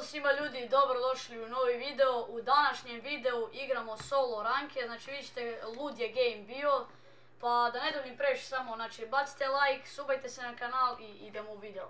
svima ljudi, dobrodošli u novi video. U današnjem videu igramo solo ranke, znači vidite lud je game bio. Pa da ne duljim previše samo, znači bacite like, subajte se na kanal i idemo u video.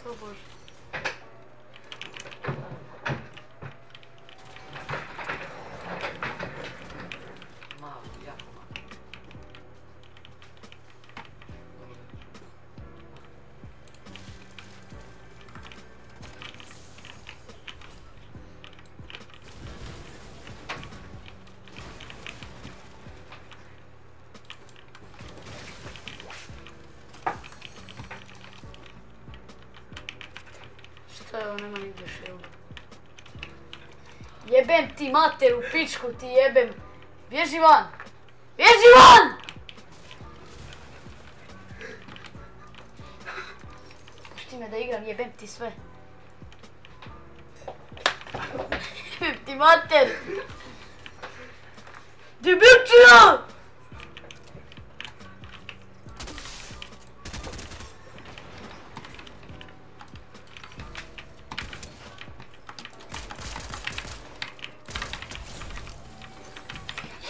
O Bože. Malo, jako malo. Što je ovo, nema nigdje shield. Jebem ti mater u pičku, ti jebem. Bježi van! Bježi van! Pušti me da igram, jebem ti sve. Jebem ti mater! Debilčina!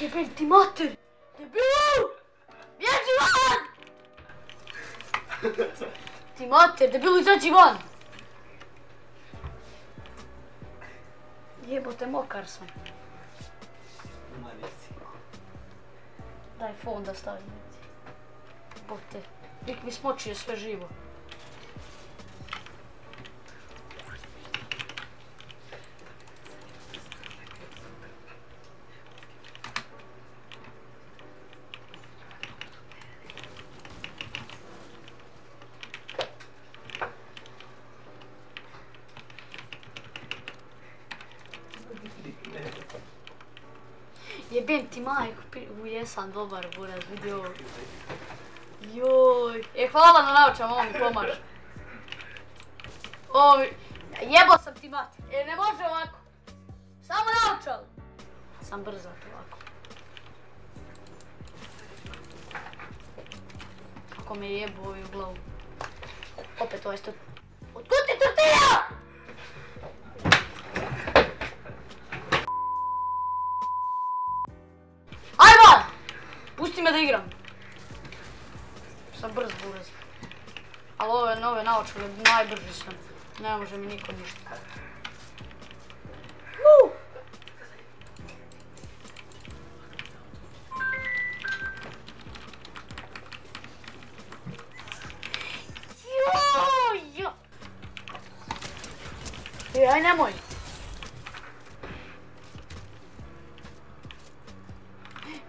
Jebem ti mater! Debilu! Bježi van! Ti mater, debilu, izađi van! Jebote, mokar sam. Daj fon da stavim. Jebote, lik mi smočio sve živo. Jebem ti majku, jesam dobar buraz, vidi ovo. Joj, hvala na naučam, ovo mi pomaže. Jebo sam ti mati, ne može ovako. Samo naučal. Sam brzat ovako. Kako me jebo ovi u glavu. Opet ovaj sto... Otkud ti tortilla? Pusti me da igram. Sam brz buraz. Ali ove nove naočale, najbrži sam. Ne može mi niko ništa. Aj nemoj.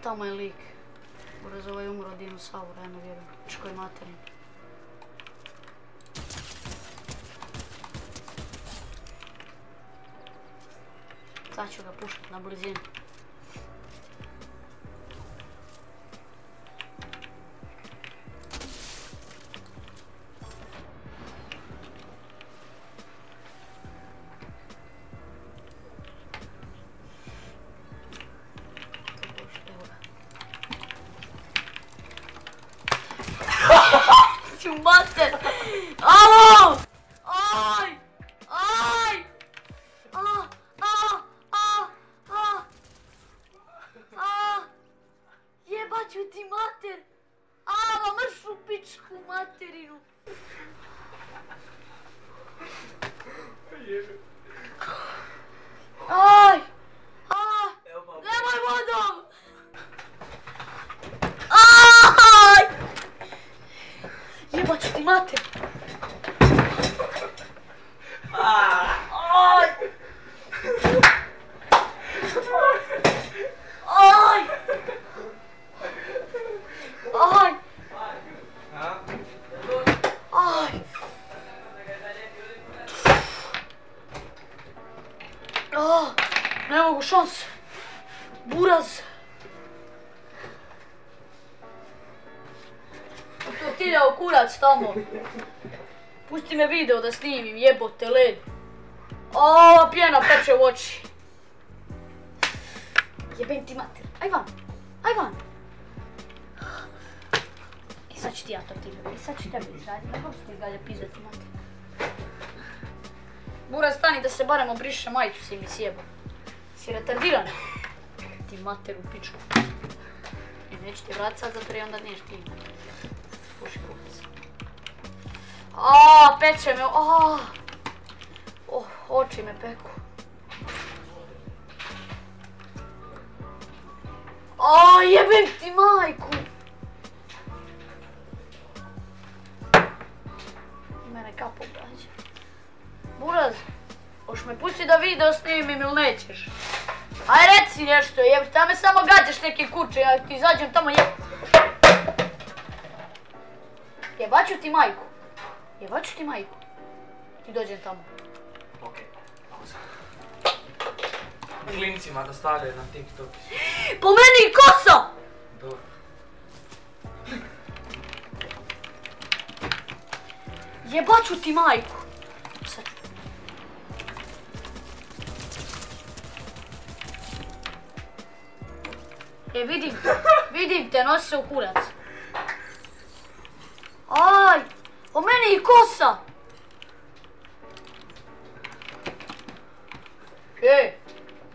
Tamo je lik. Buraz ovaj umro od dinosaura, ja ne vjerujem. Čkoj materin. Sad ću ga puštat na blizinu. Mater! Alo! Aj! Aj! Jebat ću ti mater! Ma mrš u pičku materinu! Aj! Nemoj vodom! Jebat ću ti mater! Aj! Aj! Aj! Aj! Ne mogu šanse! Buraz! trljao kurac tamo. Pusti me video da snimim, jebote led. Aaaa, pjena peče u oči. Jebem ti mater, aj van, aj van. I sad ću ti ja to ti gledati, sad ću tebi izraditi, ne možeš ti dalje pizdati mater. Buraz, stani da se barem obriše majicu si mi sjebao. Si retardiran? Ti mater u pičku. I neću ti vrat sad zato jer onda neš ti. Puši kupic. Aaaa, peče me, aaaa. Oh, oči me peku. Aaaa, jebem ti majku. Mene kapo gađa. Buraz, hoš me pusti da video snimim ili nećeš? Aj reci nešto, jebate, a me samo gađaš neke kuće, ja ti izađem tamo Jebaću ti majku. Jebaću ti majku. Ti dođem tamo. Okej, pauza. Klincima da stavljaju na TikTok. Po meni kosa! Dobro. Jebaću ti majku. Sad ću. Vidim te, nosi se u kurac. Aj, po meni i kosa.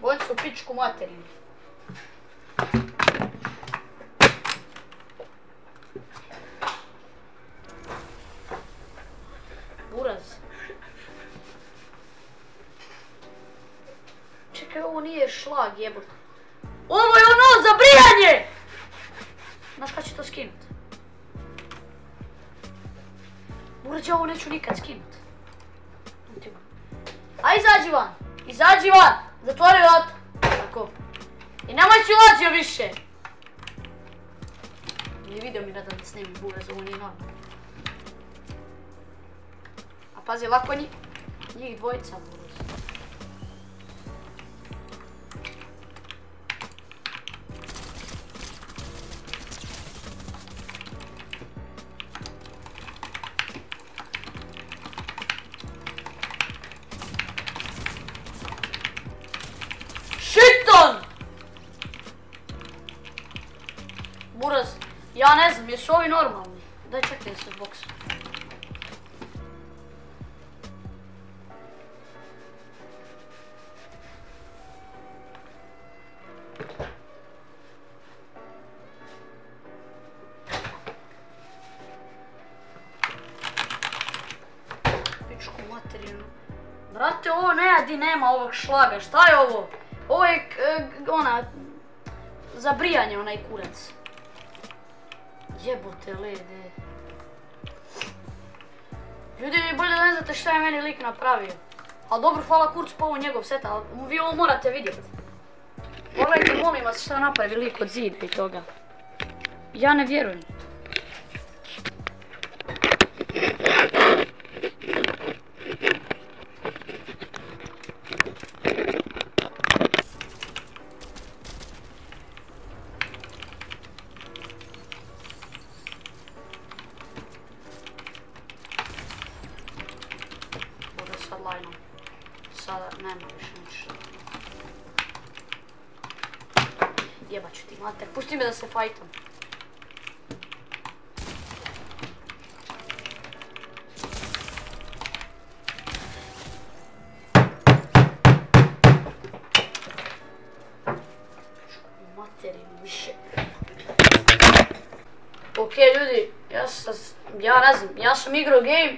Bojim se u pičku materinu. Buraz. Čekaj, ovo nije šlag, jebote. Ovo je ono za brijanje! Znaš kad će to skinut? Buraz, ja ovo neću nikad skinut. Aj, izađi van! Izađi van! Zatvori vrata! Tako. I nemoj si ulazio više! Nije video mi rada da snimim, Buraz, ovo nije normalno. A pazi, lako njih dvojica, Buraz. Buraz, ja ne znam, jesu ovi normalni? Daj čekaj da se boksu. Pičku materinu. Brate, ovo nema ovog šlaga, šta je ovo? Ovo je za brijanje onaj kurac. Jebote lede. Ljudi, bolje da ne znate šta je meni lik napravio. Ali dobro, hvala kurcu po ovo njegov seta, ali vi ovo morate vidjeti. Pogledajte, molim vas, šta napravi lik od zida i toga. Ja ne vjerujem. Sada nema više ništa. Jebaću ti mater, pusti me da se fajtam. Materinu više. Okej ljudi, ja ne znam, ja sam igrao game.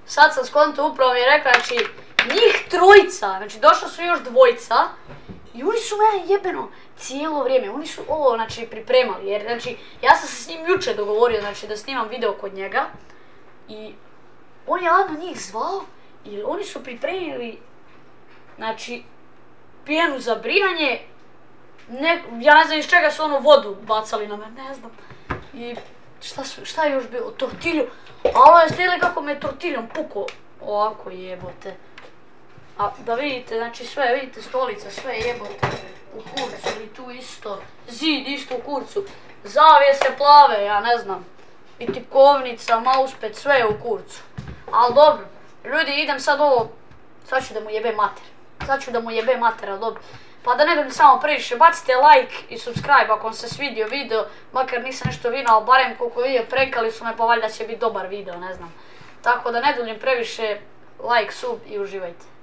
Sad sam skonto upravo mi je rekla, znači njih trojica, znači došla su još dvojica i oni su mene jebeno cijelo vrijeme, oni su ovo znači pripremali jer znači ja sam se s njim jučer dogovorio znači da snimam video kod njega i on je ladno njih zvao i oni su pripremili znači pjenu za brijanje, ja ne znam iz čega su ono vodu bacali na mene, ne znam i šta je još bilo, tortilju, a ovo je stili kako me tortiljom pukao, ovako jebote. A da vidite, znači sve, vidite stolica, sve jebote u kurcu i tu isto, zid isto u kurcu, zavijese plave, ja ne znam. i tipkovnica, mousepad, sve je u kurcu. Ali dobro, ljudi, idem sad ovo, sad ću da mu jebe mater, ali dobro. Pa da ne budem samo previše, bacite like i subscribe ako vam se svidio video, makar nisam nešto vinao, barem koliko video prekali su me, pa valjda će biti dobar video, ne znam. Tako da ne duljim previše, like, sub i uživajte.